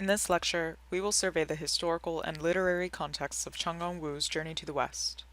In this lecture, we will survey the historical and literary contexts of Cheng'en Wu's Journey to the West.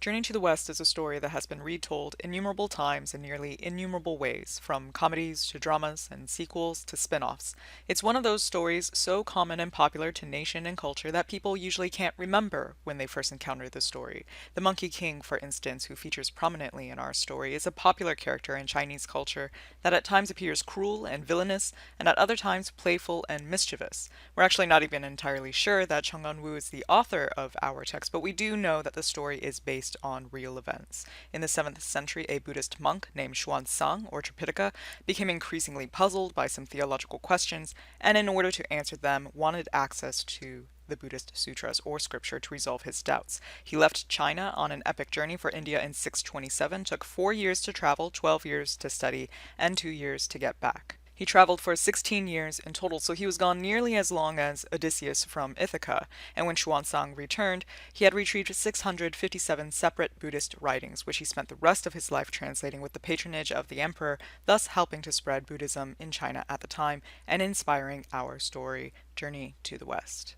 Journey to the West is a story that has been retold innumerable times in nearly innumerable ways, from comedies to dramas and sequels to spin-offs. It's one of those stories so common and popular to nation and culture that people usually can't remember when they first encounter the story. The Monkey King, for instance, who features prominently in our story, is a popular character in Chinese culture that at times appears cruel and villainous, and at other times playful and mischievous. We're actually not even entirely sure that Cheng'en Wu is the author of our text, but we do know that the story is based on real events. In the 7th century, a Buddhist monk named Xuanzang, or Tripitaka, became increasingly puzzled by some theological questions, and in order to answer them, wanted access to the Buddhist sutras or scripture to resolve his doubts. He left China on an epic journey for India in 627, took 4 years to travel, 12 years to study, and 2 years to get back. He traveled for 16 years in total, so he was gone nearly as long as Odysseus from Ithaca, and when Xuanzang returned, he had retrieved 657 separate Buddhist writings, which he spent the rest of his life translating with the patronage of the emperor, thus helping to spread Buddhism in China at the time and inspiring our story, Journey to the West.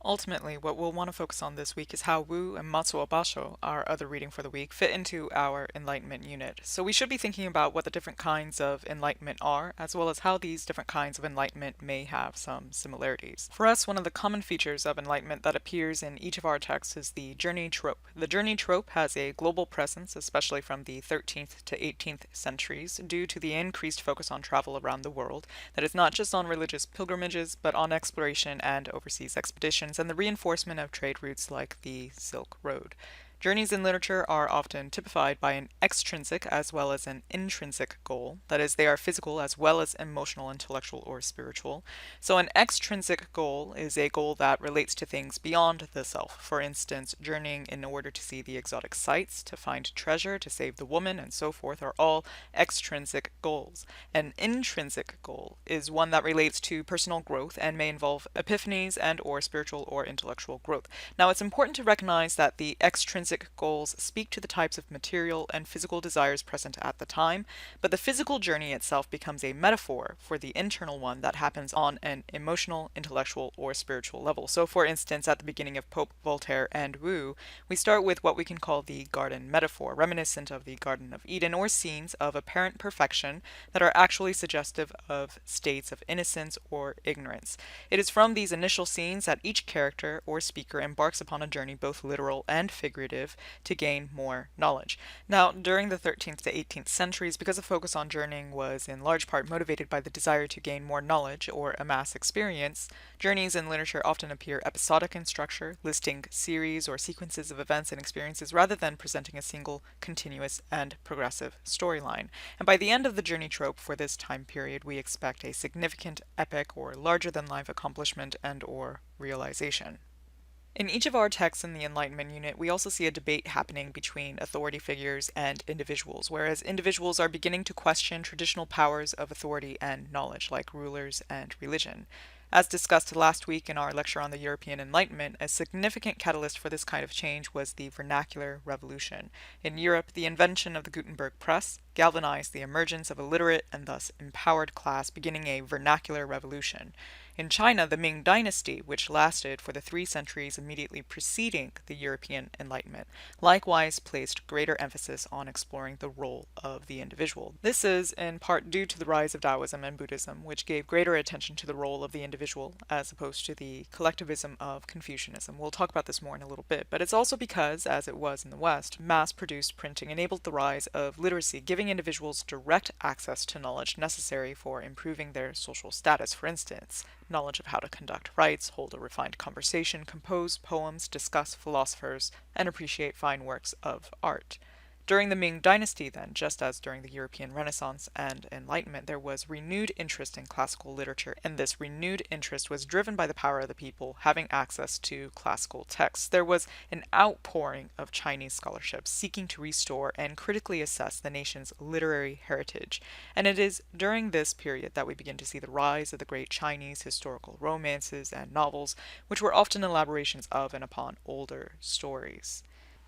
Ultimately, what we'll want to focus on this week is how Wu and Matsuo Basho, our other reading for the week, fit into our enlightenment unit. So we should be thinking about what the different kinds of enlightenment are, as well as how these different kinds of enlightenment may have some similarities. For us, one of the common features of enlightenment that appears in each of our texts is the journey trope. The journey trope has a global presence, especially from the 13th to 18th centuries, due to the increased focus on travel around the world, that is not just on religious pilgrimages, but on exploration and overseas expeditions, and the reinforcement of trade routes like the Silk Road. Journeys in literature are often typified by an extrinsic as well as an intrinsic goal. That is, they are physical as well as emotional, intellectual, or spiritual. So an extrinsic goal is a goal that relates to things beyond the self. For instance, journeying in order to see the exotic sights, to find treasure, to save the woman, and so forth are all extrinsic goals. An intrinsic goal is one that relates to personal growth and may involve epiphanies and or spiritual or intellectual growth. Now, it's important to recognize that the extrinsic goals speak to the types of material and physical desires present at the time, but the physical journey itself becomes a metaphor for the internal one that happens on an emotional, intellectual, or spiritual level. So, for instance, at the beginning of Pope Voltaire and Wu, we start with what we can call the garden metaphor, reminiscent of the Garden of Eden, or scenes of apparent perfection that are actually suggestive of states of innocence or ignorance. It is from these initial scenes that each character or speaker embarks upon a journey, both literal and figurative, to gain more knowledge. Now, during the 13th to 18th centuries, because the focus on journeying was in large part motivated by the desire to gain more knowledge or amass experience, journeys in literature often appear episodic in structure, listing series or sequences of events and experiences rather than presenting a single, continuous, and progressive storyline. And by the end of the journey trope for this time period, we expect a significant epic or larger-than-life accomplishment and or realization. In each of our texts in the Enlightenment unit, we also see a debate happening between authority figures and individuals, whereas individuals are beginning to question traditional powers of authority and knowledge, like rulers and religion. As discussed last week in our lecture on the European Enlightenment, a significant catalyst for this kind of change was the vernacular revolution. In Europe, the invention of the Gutenberg press galvanized the emergence of a literate and thus empowered class, beginning a vernacular revolution. In China, the Ming Dynasty, which lasted for the 3 centuries immediately preceding the European Enlightenment, likewise placed greater emphasis on exploring the role of the individual. This is in part due to the rise of Taoism and Buddhism, which gave greater attention to the role of the individual as opposed to the collectivism of Confucianism. We'll talk about this more in a little bit, but it's also because, as it was in the West, mass-produced printing enabled the rise of literacy, giving individuals direct access to knowledge necessary for improving their social status. For instance, knowledge of how to conduct rites, hold a refined conversation, compose poems, discuss philosophers, and appreciate fine works of art. During the Ming Dynasty, then, just as during the European Renaissance and Enlightenment, there was renewed interest in classical literature, and this renewed interest was driven by the power of the people having access to classical texts. There was an outpouring of Chinese scholarship seeking to restore and critically assess the nation's literary heritage, and it is during this period that we begin to see the rise of the great Chinese historical romances and novels, which were often elaborations of and upon older stories.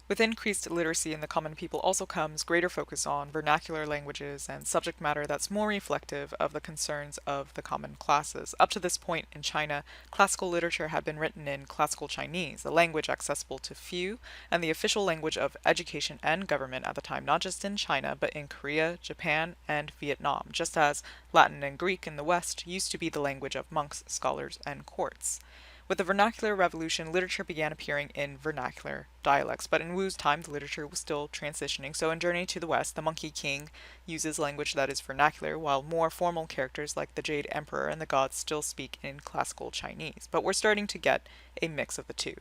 With increased literacy in the common people also comes greater focus on vernacular languages and subject matter that's more reflective of the concerns of the common classes. Up to this point in China, classical literature had been written in Classical Chinese, a language accessible to few, and the official language of education and government at the time, not just in China, but in Korea, Japan, and Vietnam, just as Latin and Greek in the West used to be the language of monks, scholars, and courts. With the vernacular revolution, literature began appearing in vernacular dialects, but in Wu's time, the literature was still transitioning. So in Journey to the West, the Monkey King uses language that is vernacular, while more formal characters like the Jade Emperor and the gods still speak in classical Chinese. But we're starting to get a mix of the two.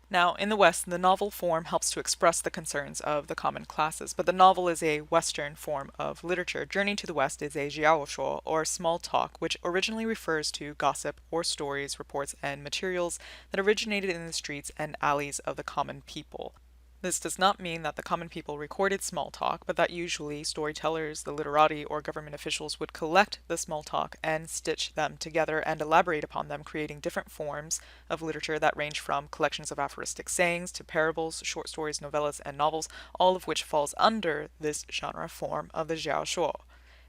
Now, in the West, the novel form helps to express the concerns of the common classes, but the novel is a Western form of literature. Journey to the West is a jiaoshuo, or small talk, which originally refers to gossip or stories, reports, and materials that originated in the streets and alleys of the common people. This does not mean that the common people recorded small talk, but that usually storytellers, the literati, or government officials would collect the small talk and stitch them together and elaborate upon them, creating different forms of literature that range from collections of aphoristic sayings to parables, short stories, novellas, and novels, all of which falls under this genre form of the jiaoshuo.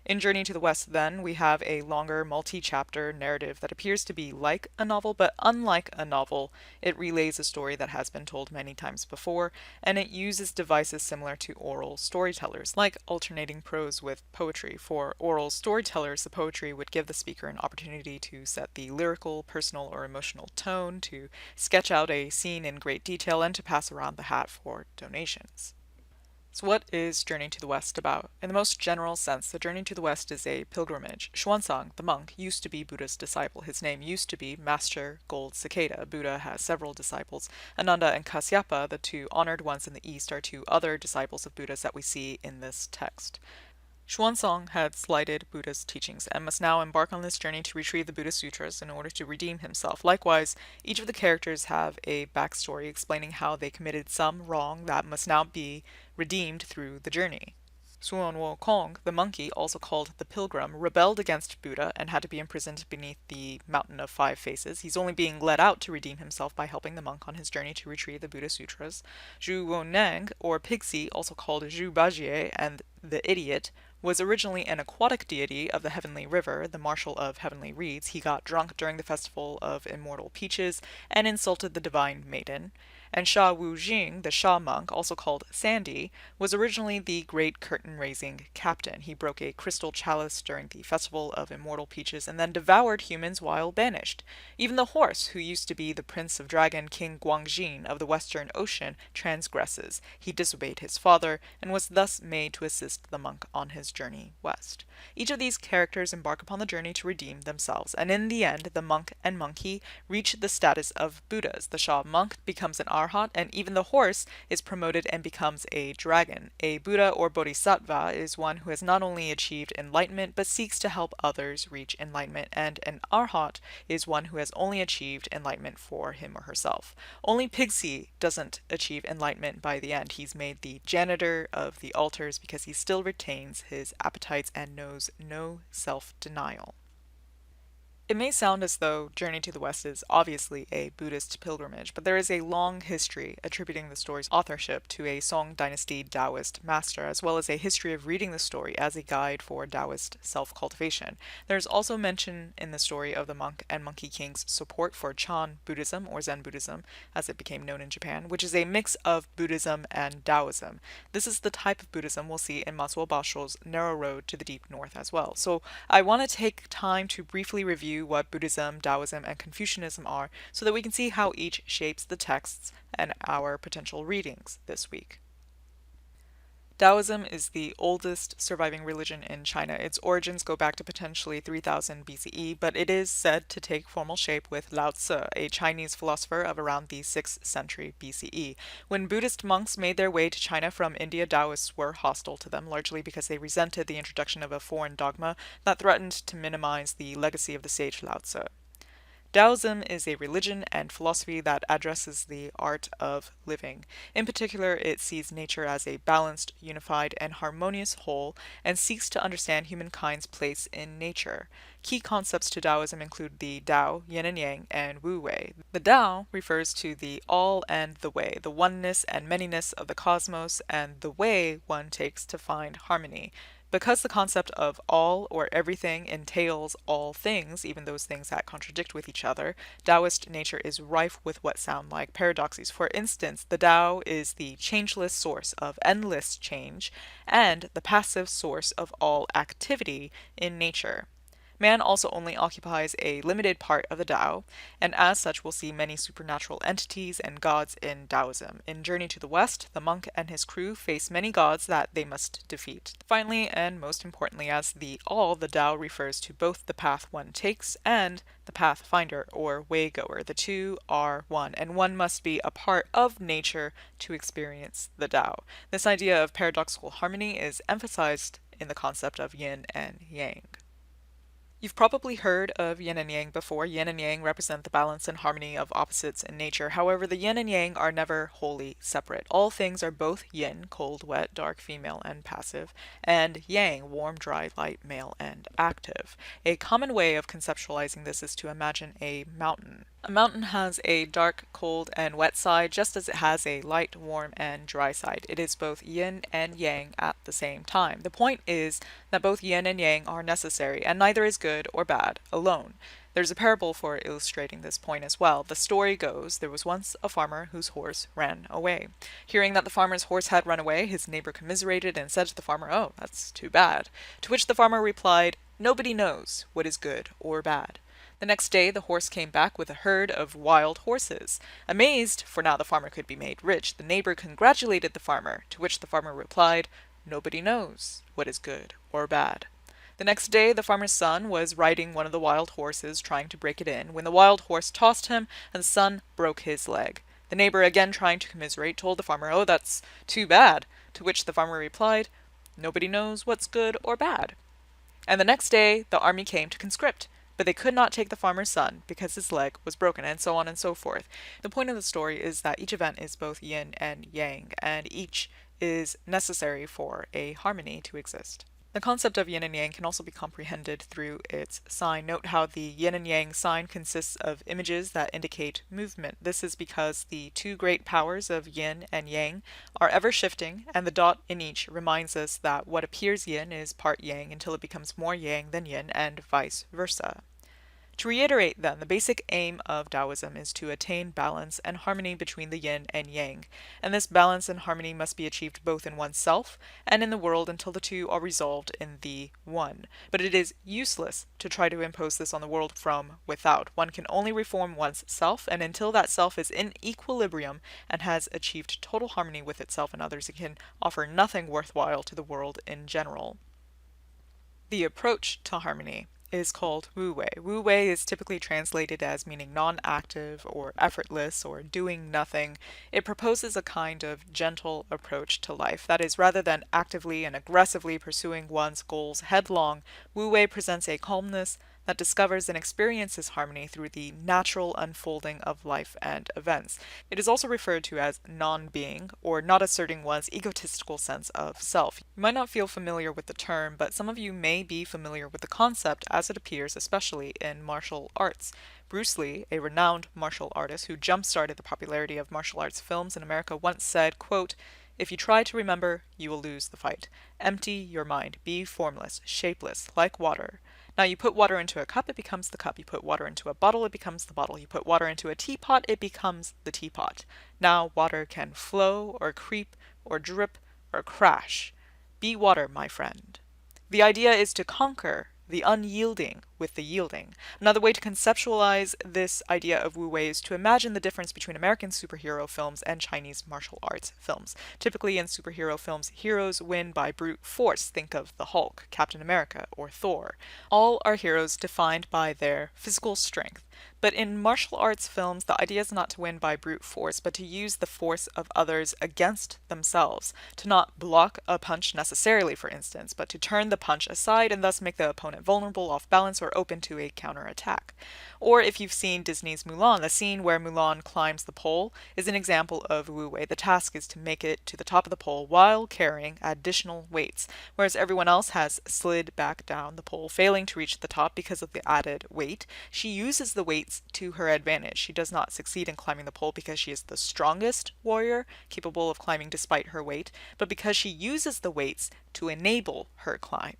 In Journey to the West, then, we have a longer multi-chapter narrative that appears to be like a novel, but unlike a novel, it relays a story that has been told many times before, and it uses devices similar to oral storytellers, like alternating prose with poetry. For oral storytellers, the poetry would give the speaker an opportunity to set the lyrical, personal, or emotional tone, to sketch out a scene in great detail, and to pass around the hat for donations. So what is Journey to the West about? In the most general sense, the Journey to the West is a pilgrimage. Xuanzang, the monk, used to be Buddha's disciple. His name used to be Master Gold Cicada. Buddha has several disciples. Ananda and Kasyapa, the two honored ones in the East, are two other disciples of Buddha's that we see in this text. Xuanzang had slighted Buddha's teachings and must now embark on this journey to retrieve the Buddha Sutras in order to redeem himself. Likewise, each of the characters have a backstory explaining how they committed some wrong that must now be redeemed through the journey. Suan Wukong, the monkey, also called the pilgrim, rebelled against Buddha and had to be imprisoned beneath the Mountain of Five Faces. He's only being let out to redeem himself by helping the monk on his journey to retrieve the Buddha Sutras. Zhu Woneng, or Pixie, also called Zhu Bajie and the idiot, was originally an aquatic deity of the Heavenly River, the Marshal of Heavenly Reeds. He got drunk during the festival of Immortal Peaches and insulted the Divine Maiden. And Sha Wu Jing, the Sha monk, also called Sandy, was originally the great curtain-raising captain. He broke a crystal chalice during the festival of Immortal Peaches and then devoured humans while banished. Even the horse, who used to be the prince of dragon King Guangjin of the Western Ocean, transgresses. He disobeyed his father and was thus made to assist the monk on his journey west. Each of these characters embark upon the journey to redeem themselves, and in the end, the monk and monkey reach the status of Buddhas. The Sha monk becomes an arhat, and even the horse is promoted and becomes a dragon. A Buddha or Bodhisattva is one who has not only achieved enlightenment, but seeks to help others reach enlightenment, and an arhat is one who has only achieved enlightenment for him or herself. Only Pixie doesn't achieve enlightenment by the end. He's made the janitor of the altars because he still retains his appetites and knows no self-denial. It may sound as though Journey to the West is obviously a Buddhist pilgrimage, but there is a long history attributing the story's authorship to a Song Dynasty Daoist master, as well as a history of reading the story as a guide for Daoist self-cultivation. There is also mention in the story of the monk and monkey king's support for Chan Buddhism, or Zen Buddhism, as it became known in Japan, which is a mix of Buddhism and Taoism. This is the type of Buddhism we'll see in Matsuo Basho's Narrow Road to the Deep North as well. So I want to take time to briefly review what Buddhism, Taoism, and Confucianism are so that we can see how each shapes the texts and our potential readings this week. Taoism is the oldest surviving religion in China. Its origins go back to potentially 3000 BCE, but it is said to take formal shape with Lao Tzu, a Chinese philosopher of around the 6th century BCE. When Buddhist monks made their way to China from India, Taoists were hostile to them, largely because they resented the introduction of a foreign dogma that threatened to minimize the legacy of the sage Lao Tzu. Taoism is a religion and philosophy that addresses the art of living. In particular, it sees nature as a balanced, unified, and harmonious whole and seeks to understand humankind's place in nature. Key concepts to Taoism include the Tao, Yin and Yang, and Wu Wei. The Tao refers to the all and the way, the oneness and manyness of the cosmos, and the way one takes to find harmony. Because the concept of all or everything entails all things, even those things that contradict with each other, Taoist nature is rife with what sound like paradoxes. For instance, the Tao is the changeless source of endless change and the passive source of all activity in nature. Man also only occupies a limited part of the Tao, and as such will see many supernatural entities and gods in Taoism. In Journey to the West, the monk and his crew face many gods that they must defeat. Finally, and most importantly, as the all, the Tao refers to both the path one takes and the pathfinder or waygoer. The two are one, and one must be a part of nature to experience the Tao. This idea of paradoxical harmony is emphasized in the concept of yin and yang. You've probably heard of yin and yang before. Yin and yang represent the balance and harmony of opposites in nature. However, the yin and yang are never wholly separate. All things are both yin, cold, wet, dark, female, and passive, and yang, warm, dry, light, male, and active. A common way of conceptualizing this is to imagine a mountain. A mountain has a dark, cold, and wet side, just as it has a light, warm, and dry side. It is both yin and yang at the same time. The point is that both yin and yang are necessary, and neither is good or bad alone. There's a parable for illustrating this point as well. The story goes, there was once a farmer whose horse ran away. Hearing that the farmer's horse had run away, his neighbor commiserated and said to the farmer, "Oh, that's too bad." To which the farmer replied, "Nobody knows what is good or bad." The next day the horse came back with a herd of wild horses. Amazed, for now the farmer could be made rich, the neighbor congratulated the farmer, to which the farmer replied, "Nobody knows what is good or bad." The next day the farmer's son was riding one of the wild horses, trying to break it in, when the wild horse tossed him, and the son broke his leg. The neighbor, again trying to commiserate, told the farmer, "Oh, that's too bad," to which the farmer replied, "Nobody knows what's good or bad." And the next day the army came to conscript, but they could not take the farmer's son because his leg was broken, and so on and so forth. The point of the story is that each event is both yin and yang, and each is necessary for a harmony to exist. The concept of yin and yang can also be comprehended through its sign. Note how the yin and yang sign consists of images that indicate movement. This is because the two great powers of yin and yang are ever shifting, and the dot in each reminds us that what appears yin is part yang until it becomes more yang than yin, and vice versa. To reiterate then, the basic aim of Taoism is to attain balance and harmony between the yin and yang, and this balance and harmony must be achieved both in oneself and in the world until the two are resolved in the one. But it is useless to try to impose this on the world from without. One can only reform one's self, and until that self is in equilibrium and has achieved total harmony with itself and others, it can offer nothing worthwhile to the world in general. The approach to harmony is called Wu Wei. Wu Wei is typically translated as meaning non-active or effortless or doing nothing. It proposes a kind of gentle approach to life. That is, rather than actively and aggressively pursuing one's goals headlong, Wu Wei presents a calmness that discovers and experiences harmony through the natural unfolding of life and events. It is also referred to as non-being, or not asserting one's egotistical sense of self. You might not feel familiar with the term, but some of you may be familiar with the concept as it appears especially in martial arts. Bruce Lee, a renowned martial artist who jump-started the popularity of martial arts films in America, once said, quote, "If you try to remember, you will lose the fight. Empty your mind. Be formless, shapeless, like water. Now you put water into a cup, it becomes the cup. You put water into a bottle, it becomes the bottle. You put water into a teapot, it becomes the teapot. Now water can flow, or creep, or drip, or crash. Be water, my friend." The idea is to conquer the unyielding with the yielding. Another way to conceptualize this idea of Wu Wei is to imagine the difference between American superhero films and Chinese martial arts films. Typically in superhero films, heroes win by brute force. Think of the Hulk, Captain America, or Thor. All are heroes defined by their physical strength. But in martial arts films, the idea is not to win by brute force, but to use the force of others against themselves. To not block a punch necessarily, for instance, but to turn the punch aside and thus make the opponent vulnerable, off balance, or are open to a counterattack. Or if you've seen Disney's Mulan, the scene where Mulan climbs the pole is an example of Wu Wei. The task is to make it to the top of the pole while carrying additional weights, whereas everyone else has slid back down the pole, failing to reach the top because of the added weight. She uses the weights to her advantage. She does not succeed in climbing the pole because she is the strongest warrior, capable of climbing despite her weight, but because she uses the weights to enable her climb.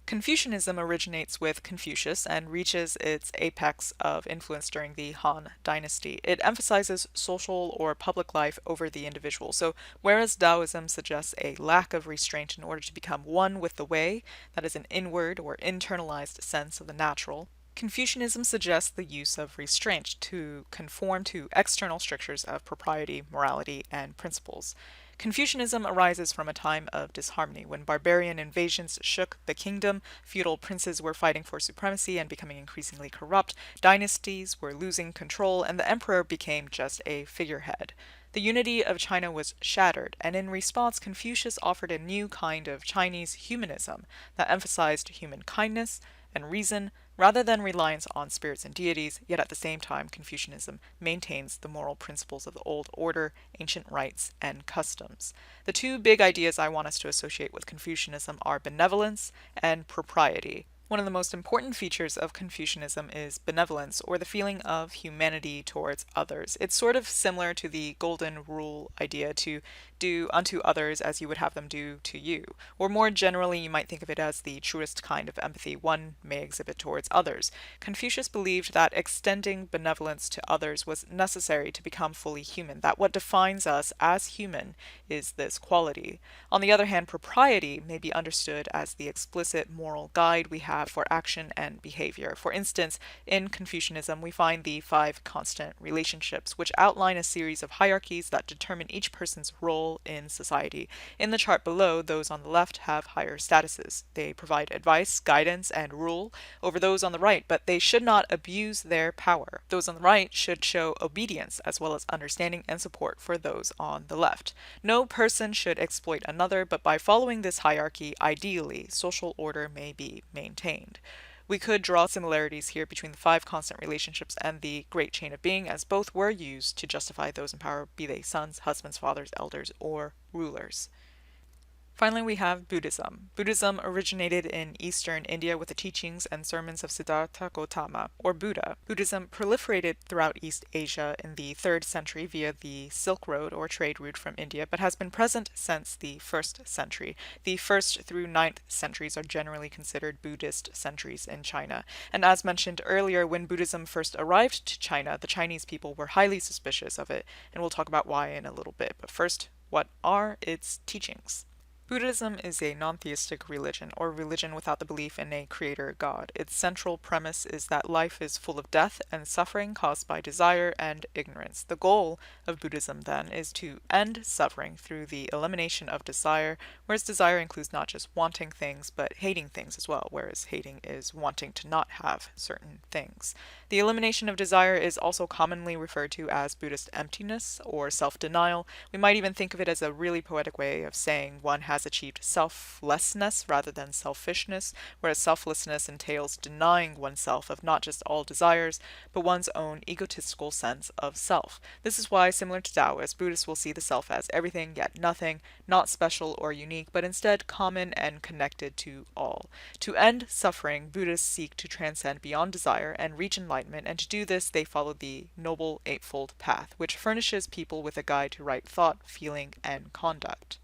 Confucianism originates with Confucius and reaches its apex of influence during the Han Dynasty. It emphasizes social or public life over the individual. So, whereas Taoism suggests a lack of restraint in order to become one with the way, that is an inward or internalized sense of the natural, Confucianism suggests the use of restraint to conform to external strictures of propriety, morality, and principles. Confucianism arises from a time of disharmony when barbarian invasions shook the kingdom, feudal princes were fighting for supremacy and becoming increasingly corrupt, dynasties were losing control, and the emperor became just a figurehead. The unity of China was shattered, and in response, Confucius offered a new kind of Chinese humanism that emphasized human kindness and reason rather than reliance on spirits and deities, yet at the same time Confucianism maintains the moral principles of the old order, ancient rites, and customs. The two big ideas I want us to associate with Confucianism are benevolence and propriety. One of the most important features of Confucianism is benevolence, or the feeling of humanity towards others. It's sort of similar to the golden rule idea to do unto others as you would have them do to you. Or more generally, you might think of it as the truest kind of empathy one may exhibit towards others. Confucius believed that extending benevolence to others was necessary to become fully human, that what defines us as human is this quality. On the other hand, propriety may be understood as the explicit moral guide we have for action and behavior. For instance, in Confucianism, we find the five constant relationships, which outline a series of hierarchies that determine each person's role in society. In the chart below, those on the left have higher statuses. They provide advice, guidance, and rule over those on the right, but they should not abuse their power. Those on the right should show obedience as well as understanding and support for those on the left. No person should exploit another, but by following this hierarchy, ideally, social order may be maintained. We could draw similarities here between the five constant relationships and the great chain of being, as both were used to justify those in power, be they sons, husbands, fathers, elders, or rulers. Finally, we have Buddhism. Buddhism originated in eastern India with the teachings and sermons of Siddhartha Gautama, or Buddha. Buddhism proliferated throughout East Asia in the 3rd century via the Silk Road or trade route from India, but has been present since the 1st century. The 1st through 9th centuries are generally considered Buddhist centuries in China. And as mentioned earlier, when Buddhism first arrived to China, the Chinese people were highly suspicious of it, and we'll talk about why in a little bit. But first, what are its teachings? Buddhism is a non-theistic religion, or religion without the belief in a creator god. Its central premise is that life is full of death and suffering caused by desire and ignorance. The goal of Buddhism, then, is to end suffering through the elimination of desire, whereas desire includes not just wanting things, but hating things as well, whereas hating is wanting to not have certain things. The elimination of desire is also commonly referred to as Buddhist emptiness or self-denial. We might even think of it as a really poetic way of saying one has achieved selflessness rather than selfishness, whereas selflessness entails denying oneself of not just all desires, but one's own egotistical sense of self. This is why, similar to Taoist, Buddhists will see the self as everything yet nothing, not special or unique, but instead common and connected to all. To end suffering, Buddhists seek to transcend beyond desire and reach enlightenment, and to do this they follow the Noble Eightfold Path, which furnishes people with a guide to right thought, feeling, and conduct.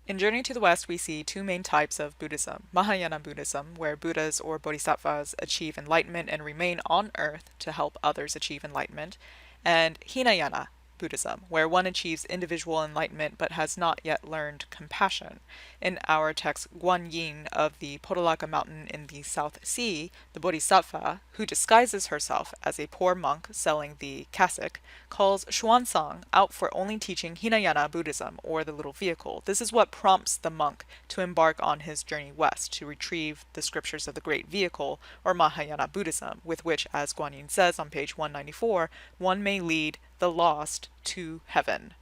In Journey to the West, we see two main types of Buddhism. Mahayana Buddhism, where Buddhas or Bodhisattvas achieve enlightenment and remain on earth to help others achieve enlightenment, and Hinayana Buddhism, where one achieves individual enlightenment but has not yet learned compassion. In our text, Guan Yin of the Podolaka mountain in the South Sea, the Bodhisattva, who disguises herself as a poor monk selling the cassock, calls Xuanzang out for only teaching Hinayana Buddhism, or the little vehicle. This is what prompts the monk to embark on his journey west to retrieve the scriptures of the great vehicle, or Mahayana Buddhism, with which, as Guan Yin says on page 194, one may lead the lost to heaven.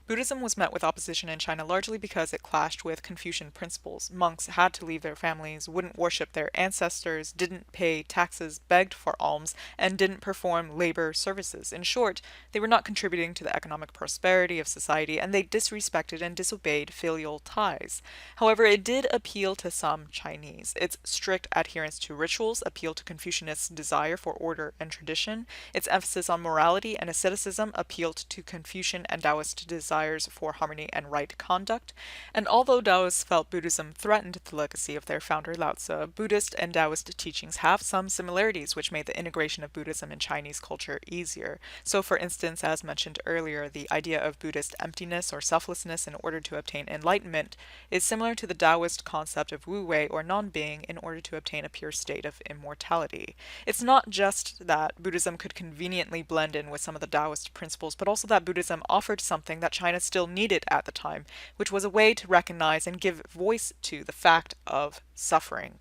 Buddhism was met with opposition in China largely because it clashed with Confucian principles. Monks had to leave their families, wouldn't worship their ancestors, didn't pay taxes, begged for alms, and didn't perform labor services. In short, they were not contributing to the economic prosperity of society, and they disrespected and disobeyed filial ties. However, it did appeal to some Chinese. Its strict adherence to rituals appealed to Confucianists' desire for order and tradition. Its emphasis on morality and asceticism appealed to Confucian and Taoist desires for harmony and right conduct. And although Taoists felt Buddhism threatened the legacy of their founder Lao Tzu, Buddhist and Taoist teachings have some similarities which made the integration of Buddhism in Chinese culture easier. So, for instance, as mentioned earlier, the idea of Buddhist emptiness or selflessness in order to obtain enlightenment is similar to the Taoist concept of wu wei or non-being in order to obtain a pure state of immortality. It's not just that Buddhism could conveniently blend in with some of the Taoist principles, but also that Buddhism offered something that China still needed at the time, which was a way to recognize and give voice to the fact of suffering.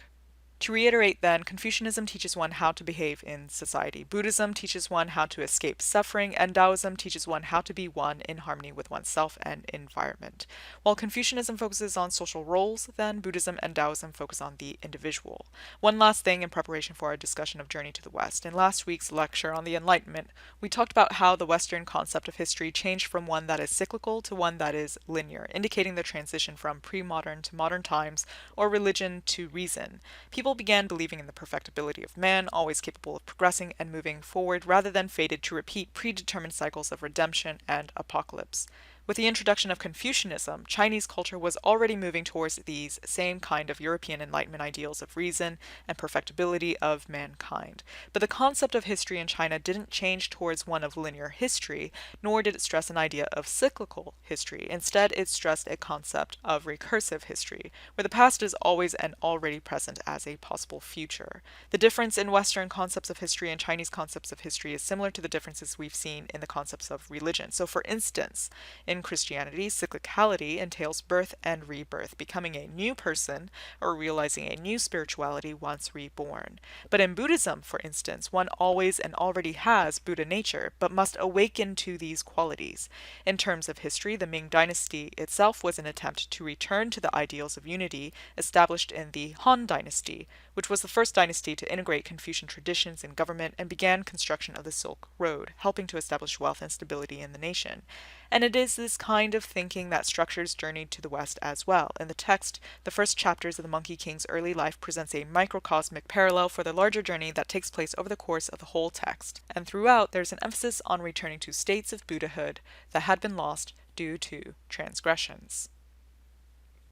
To reiterate then, Confucianism teaches one how to behave in society. Buddhism teaches one how to escape suffering, and Taoism teaches one how to be one in harmony with oneself and environment. While Confucianism focuses on social roles, then Buddhism and Taoism focus on the individual. One last thing in preparation for our discussion of Journey to the West. In last week's lecture on the Enlightenment, we talked about how the Western concept of history changed from one that is cyclical to one that is linear, indicating the transition from pre-modern to modern times, or religion to reason. People began believing in the perfectibility of man, always capable of progressing and moving forward, rather than fated to repeat predetermined cycles of redemption and apocalypse. With the introduction of Confucianism, Chinese culture was already moving towards these same kind of European Enlightenment ideals of reason and perfectibility of mankind. But the concept of history in China didn't change towards one of linear history, nor did it stress an idea of cyclical history. Instead, it stressed a concept of recursive history, where the past is always and already present as a possible future. The difference in Western concepts of history and Chinese concepts of history is similar to the differences we've seen in the concepts of religion. So, for instance, in Christianity, cyclicality entails birth and rebirth, becoming a new person or realizing a new spirituality once reborn. But in Buddhism, for instance, one always and already has Buddha nature, but must awaken to these qualities. In terms of history, the Ming Dynasty itself was an attempt to return to the ideals of unity established in the Han Dynasty, which was the first dynasty to integrate Confucian traditions in government and began construction of the Silk Road, helping to establish wealth and stability in the nation. And it is this kind of thinking that structures Journey to the West as well. In the text, the first chapters of the Monkey King's early life presents a microcosmic parallel for the larger journey that takes place over the course of the whole text. And throughout, there's an emphasis on returning to states of Buddhahood that had been lost due to transgressions.